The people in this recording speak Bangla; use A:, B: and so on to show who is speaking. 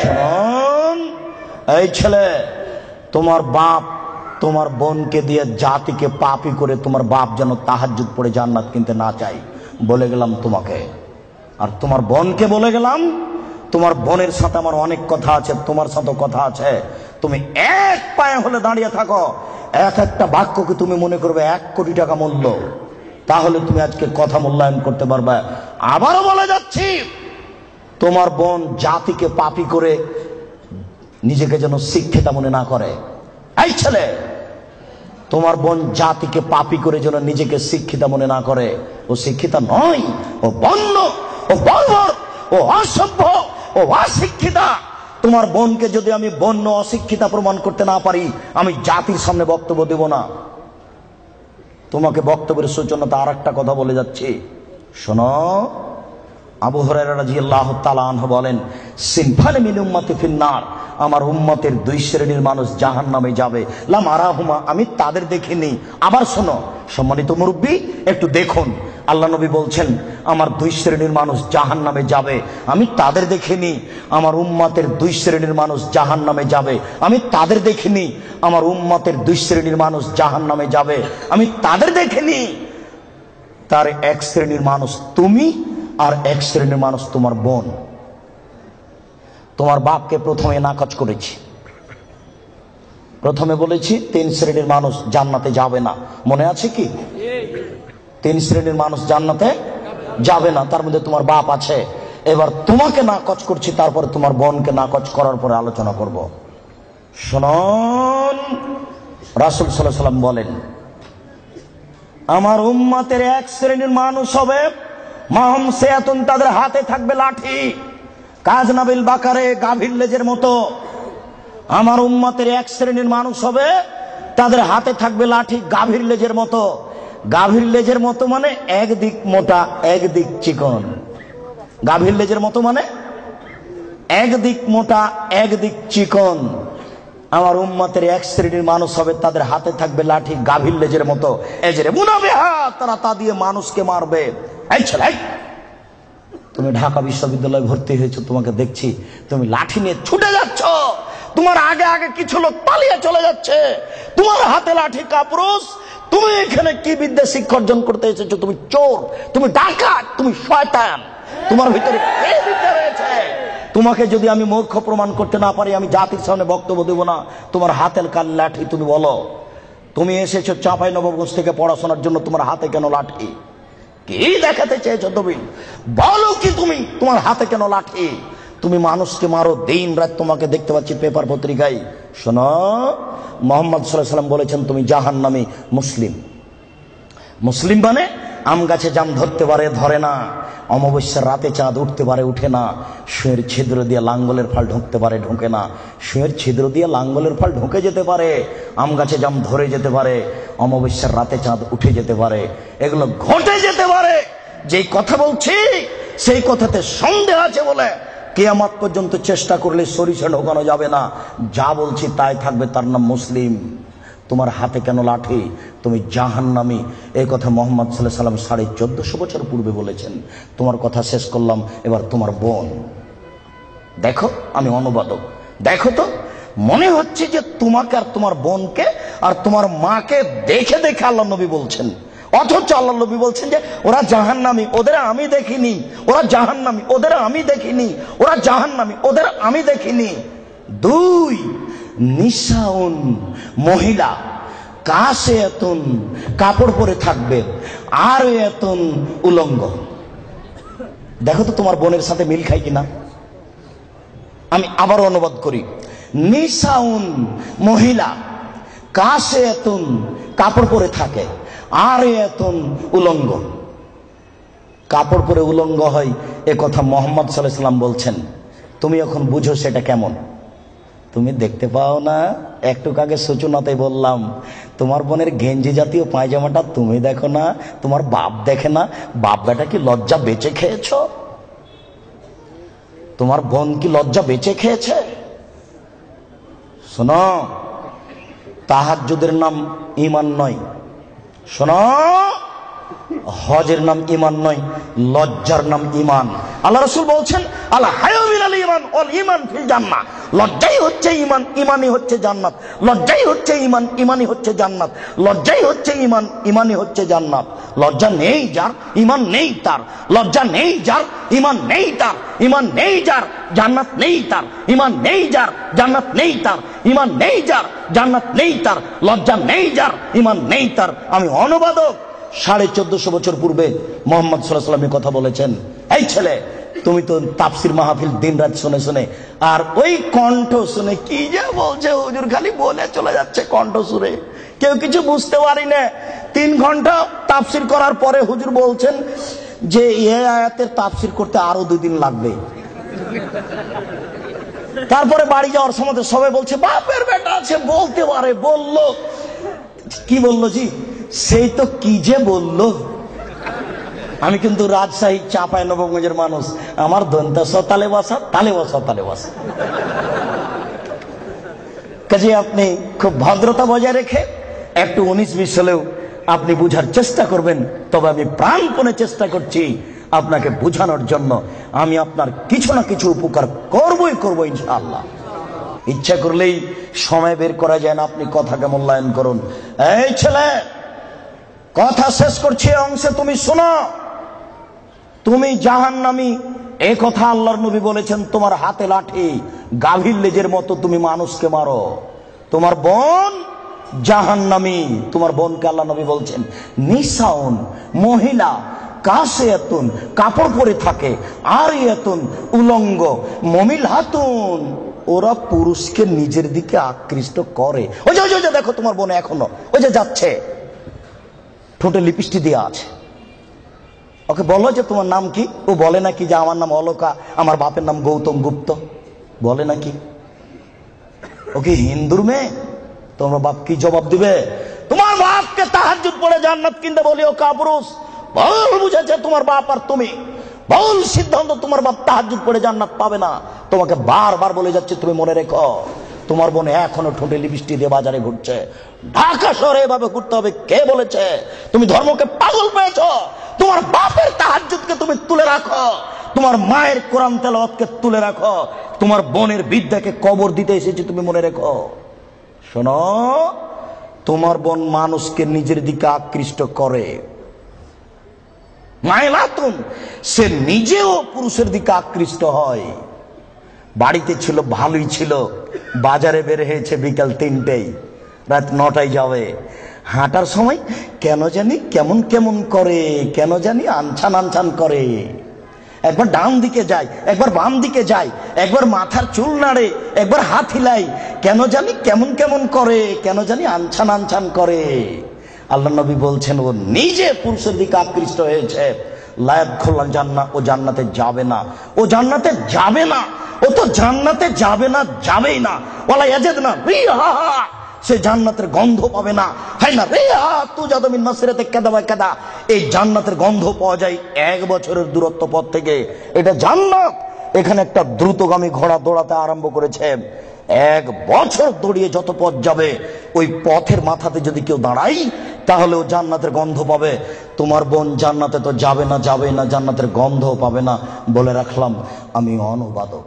A: শুনুন, এই ছেলে, তোমার বাপ তোমার বোনকে দিয়ে জাতিকে পাপী করে তোমার বাপ যেন তাহাজ্জুদ পড়ে জান্নাত কিনতে না চাই বলে গেলাম তোমাকে। আর তোমার বোনকে বলে গেলাম, তোমার বোনের সাথে আমার অনেক কথা আছে, তোমার সাথে কথা আছে। তুমি এক পায়ে হলে দাঁড়িয়ে থাকো, এক একটা বাক্যকে তুমি মনে করবে 1 কোটি টাকা মূল্য, তাহলে তুমি আজকে কথা মূল্যায়ন করতে পারবে। আবারও বলে যাচ্ছি, তোমার বোন জাতিকে পাপী করে নিজেকে যেন শিক্ষিতা মনে না করে। এই ছেলে, তোমার বোন জাতিকে পাপী করে যেন নিজেকে শিক্ষিতা মনে না করে। ও শিক্ষিতা নয়, ও বন্য, ও বর্বর, ও অসভ্য, ও অশিক্ষিতা। তোমার বোনকে যদি আমি বন্য অশিক্ষিতা প্রমাণ করতে না পারি, আমি জাতির সামনে বক্তব্য দেব না। তোমাকে বক্তব্যের সূচনাতে আর একটা কথা বলে যাচ্ছি, শোনো। আবু হুরায়রা রাদিয়াল্লাহু তাআলা আনহু বলেন, সিনফানে মিন উম্মতি ফিন্নার, আমার উম্মতের 2 শ্রেণীর মানুষ জাহান্নামে যাবে, লাম আরাহুমা, আমি তাদের দেখিনি। আবার শোনো সম্মানিত মুরব্বী, একটু দেখুন, আল্লাহ নবী বলছেন আমার 2 শ্রেণীর মানুষ জাহান্নামে যাবে, আমি তাদের দেখিনি। আমার উম্মতের 2 শ্রেণীর মানুষ জাহান্নামে যাবে, আমি তাদের দেখিনি। আমার উম্মতের 2 শ্রেণীর মানুষ জাহান্নামে যাবে, আমি তাদের দেখিনি। তার 1 শ্রেণীর মানুষ তুমি, আর 1 শ্রেণীর মানুষ তোমার বোন। তোমার বাপকে প্রথমে নাকচ করেছি, প্রথমে বলেছি 3 শ্রেণীর মানুষ জান্নাতে যাবে না, মনে আছে কি? 3 শ্রেণীর মানুষ জান্নাতে যাবে না, তার মধ্যে তোমার বাপ আছে। এবার তোমাকে নাকচ করছি, তারপরে তোমার বোনকে নাকচ করার পরে আলোচনা করব। শুনুন, রাসূল সাল্লাল্লাহু আলাইহি ওয়াসাল্লাম বলেন, আমার উম্মতের 1 শ্রেণীর মানুষ হবে মাহুম সিয়াতুন, তাদের হাতে থাকবে লাঠি, কাজনাবিল বাকারে, গাভীর লেজের মতো। আমার উম্মতের 1 শ্রেণীর মানুষ হবে, তাদের হাতে থাকবে লাঠি গাভীর লেজের মতো। গাভীর লেজের মতো মানে একদিক মোটা একদিক চিকন। গাভীর লেজের মতো মানে একদিক মোটা একদিক চিকন। আমার উম্মতের 1 শ্রেণীর মানুষ হবে, তাদের হাতে থাকবে লাঠি গাভীর লেজের মতো, এজরে মুনাবিহা, তারা তা দিয়ে মানুষকে মারবে। এই ছেলে, তুমি ঢাকা বিশ্ববিদ্যালয়ে ভর্তি হয়েছো, তোমাকে দেখছি তুমি লাঠি নিয়ে ছুটে যাচ্ছ, তোমার আগে আগে কিছু লোক পালিয়ে চলে যাচ্ছে, তোমার হাতে লাঠি কাপুরুষ। তুমি এখানে কি বিদ্যা শিক্ষা অর্জন করতে এসেছো? তুমি চোর, তুমি ডাকাত, তুমি শয়তান, তোমার ভিতরে কি বিদ্যা রয়েছে? তোমাকে যদি আমি মূর্খ প্রমাণ করতে না পারি, আমি জাতির সামনে বক্তব্য দেব না। তোমার হাতের কাল লাঠি, তুমি বলো। তুমি এসেছো চাঁপাইনবাবগঞ্জ থেকে পড়াশোনার জন্য, তোমার হাতে কেন লাঠি? কি দেখাতে চেয়েছো তুমি? বলো কি তুমি, তোমার হাতে কেন লাঠি? তুমি মানুষকে মারো দিন রাত, তোমাকে দেখতে পাচ্ছি পেপার পত্রিকায়। শোনো, মুহাম্মদ সাল্লাল্লাহু আলাইহি ওয়াসাল্লাম বলেছেন তুমি জাহান্নামী। মুসলিম, মুসলিম মানে আম গাছে জাম ধরতে পারে ধরে না, অমাবস্যার রাতে চাঁদ উঠতে পারে উঠে না, শুঁয়ের ছিদ্র দিয়ে লাঙ্গলের ফাল ঢুকতে পারে ঢোকে না, শুঁয়ের ছিদ্র দিয়ে লাঙ্গলের ফাল ঢুকে যেতে পারে, আম গাছে জাম ধরে যেতে পারে, অমাবস্যার রাতে চাঁদ উঠে যেতে পারে, এগুলো ঘটে যেতে পারে। যেই কথা বলছি সেই কথাতে সন্দেহ আছে বলে কিয়ামত পর্যন্ত চেষ্টা করলে সরিষা ঢোকানো যাবে না। যা বলছি তাই থাকবে, তার নাম মুসলিম। তোমার হাতে কেন লাঠি? তুমি জাহান্নামী। এই কথা মুহাম্মদ সাল্লাল্লাহু আলাইহি ওয়াসাল্লাম 1450 বছর পূর্বে বলেছেন। তোমার কথা শেষ করলাম, এবার তোমার বোন। দেখো, আমি অনুবাদক, দেখো তো, মনে হচ্ছে যে তোমাকে আর তোমার বোনকে আর তোমার মাকে দেখে দেখে আল্লাহ নবী বলছেন, অথচ আল্লাহ নবী বলছেন যে ওরা জাহান্নামী, ওদের আমি দেখিনি। ওরা জাহান্নামী, ওদের আমি দেখিনি। ওরা জাহান্নামী, ওদের আমি দেখিনি। 2, নিসাউন, মহিলা, কাশে এতন, কাপড় পরে থাকবে, আর এতন, উলঙ্গ। দেখো তো তোমার বোনের সাথে মিল খাই কিনা। আমি আবার অনুবাদ করি, নিসাউন, মহিলা, কাশে এতন, কাপড় পরে থাকে, আর এতন, উলঙ্গ। কাপড় পরে উলঙ্গ হয়, এ কথা মুহাম্মদ সাল্লাল্লাহু আলাইহি ওয়াসাল্লাম বলছেন। তুমি এখন বুঝো সেটা কেমন। তুমি দেখতে পাও না, একটু আগে সূচনাতে বললাম, তোমার বোনের গেঞ্জি জাতীয় পায়জামাটা তুমি দেখো না, তোমার বাপ দেখে না। বাপ বেটা কি লজ্জা বেঁচে খেয়েছ? তোমার বোন কি লজ্জা বেঁচে খেয়েছে? শোনো, তাহাজ্জুদের নাম ঈমান নয়। শোনো, হজের নাম ঈমান নয়, লজ্জার নাম ঈমান। আল্লাহ রাসূল বলছেন আল হায়া মিনাল ঈমান ওয়াল ঈমান ফিল জান্নাহ। লজ্জাই হচ্ছে ঈমান, ঈমানই হচ্ছে জান্নাত। লজ্জাই হচ্ছে ঈমান, ঈমানই হচ্ছে জান্নাত। লজ্জাই হচ্ছে ঈমান, ঈমানই হচ্ছে জান্নাত। লজ্জা নেই যার, ঈমান নেই তার। লজ্জা নেই যার, ঈমান নেই তার। ঈমান নেই যার, জান্নাত নেই তার। ঈমান নেই যার, জান্নাত নেই তার। ঈমান নেই যার, জান্নাত নেই তার। লজ্জা নেই যার, ঈমান নেই তার। আমি অনুবাদক। 1450 বছর পূর্বে মুহাম্মদ সাল্লাল্লাহু আলাইহি ওয়াসাল্লাম কথা বলেছেন, এই ছেলে তুমি তো তাফসির মাহফিল দিন রাত শুনে শুনে, আর ওই কণ্ঠ শুনে কি যে বলছে হুজুর, খালি বলে চলে যাচ্ছে কণ্ঠ সুরে, কেউ কিছু বুঝতে পারি না। 3 ঘন্টা তাফসির করার পরে হুজুর বলছেন যে এই আয়াতের তাফসির করতে আরো 2 দিন লাগবে। তারপরে বাড়ি যাওয়ার সময় সবাই বলছে বাপের বেটা আছে, বলতে পারে, বললো কি বললো জি, সেই তো কি যে বললো। আমি কিন্তু রাজশাহী চাঁপাইনবাবগঞ্জের মানুষ, আমার দন্তা তালে বসা, তালে বসা, তালে বসা। কাজে আপনি খুব ভদ্রতা বজায় রেখে একটু 19-20 হলেও আপনি বুঝার চেষ্টা করবেন। তবে আমি প্রাণপণে চেষ্টা করছি আপনাকে বোঝানোর জন্য। আমি আপনার কিছু না কিছু উপকার করবই করবো ইনশাআল্লাহ। ইচ্ছা করলেই সময় বের করা যায় না, আপনি কথাকে মূল্যায়ন করুন। এই ছেলে, কথা শেষ করছি অংশে, তুমি শোনো। তুমি জাহান্নামী, এ কথা আল্লাহর নবী বলেছেন। তোমার হাতে লাঠি, গাভীর লেজের মতো তুমি মানুষকে মারো। তোমার বোন জাহান্নামী। তোমার বোনকে আল্লাহ নবী বলছেন নিসাউন, মহিলা, কাসিয়াতুন, কাপড় পরে থাকে, আরিয়াতুন, উলঙ্গ, মমিলহাতুন, ওরা পুরুষকে নিজের দিকে আকৃষ্ট করে। ওই যে দেখো তোমার বোন এখনো ওই যে যাচ্ছে, ঠোঁটে লিপস্টিক দেওয়া আছে। ওকে বলো যে তোমার নাম কি? ও বলে নাকি যে আমার নাম অলকা, আমার বাপের নাম গৌতম গুপ্ত, বলে নাকি? ওকে হিন্দুর মেয়ে, তোমার বাপ কি জবাব দিবে? তোমার বাপকে তাহাজ্জুদ পড়ে জান্নাত কিনতে বলি ও কাপুরুষ, ভুল বুঝেছে তোমার বাপ আর তুমি, ভুল সিদ্ধান্ত। তোমার বাপ তাহাজ্জুদ পড়ে জান্নাত পাবে না। তোমাকে বারবার বলে যাচ্ছে, তুমি মনে রেখো, তোমার বোন এখনো ঠোঁটে লিপস্টিক দিয়ে বাজারে ঘুরছে। ঢাকা শহরে এভাবে ঘুরতে হবে কে বলেছে? তুমি ধর্মকে পাগল পেয়েছো। তোমার বাপের তাহাজ্জুদকে তুমি তুলে রাখো, তোমার মায়ের কোরআন তেলাওয়াতকে তুলে রাখো, তোমার বোনের বিদ্যাকে কবর দিতে এসেছে, তুমি মনে রেখো। শোনো, তোমার বোন মানুষকে নিজের দিকে আকৃষ্ট করে। মাইলাতুন, সে নিজেও পুরুষের দিকে আকৃষ্ট হয়। বাড়িতে ছিল, ভালোই ছিল, বাজারে বের হয়েছে বিকাল 3টেই, রাত 9টায় যাবে। হাঁটার সময় কেন জানি কেমন কেমন করে, কেন জানি আনছান আনছান করে। একবার ডান দিকে যায়, একবার বাম দিকে যায়, একবার মাথার চুল নাড়ে, একবার হাত হিলাই, কেন জানি কেমন কেমন করে, কেন জানি আনছান আনছান করে। আল্লাহ নবী বলছেন ও নিজে পুরুষের দিকে আকৃষ্ট হয়েছে। লায়াত খোলা জান্নাত, ও জান্নাতে যাবে না, ও জান্নাতে যাবে না, ও তো জান্নাতে যাবে না, যাবেই না। ওয়ালা ইয়াজিদনা রিহা, সে জান্নাতের গন্ধ পাবে না। হয় না রিহা তুজাদু মিন মাসিরাতি কাদা ওয়া কাদা, এই জান্নাতের গন্ধ পাওয়া যায় 1 বছরের দূরত্ব পথ থেকে। এটা জান্নাত। এখানে একটা দ্রুতগামী ঘোড়া দৌড়াতে আরম্ভ করেছে। 1 বছর দৌড়িয়ে যত পথ যাবে, ওই পথের মাথাতে যদি কেউ দাঁড়াই, তাহলে ও জান্নাতের গন্ধ পাবে। তোমার বোন জান্নাতে তো যাবে না, যাবে না, জান্নাতের গন্ধ পাবে না। বলে রাখলাম আমি অনুবাদক।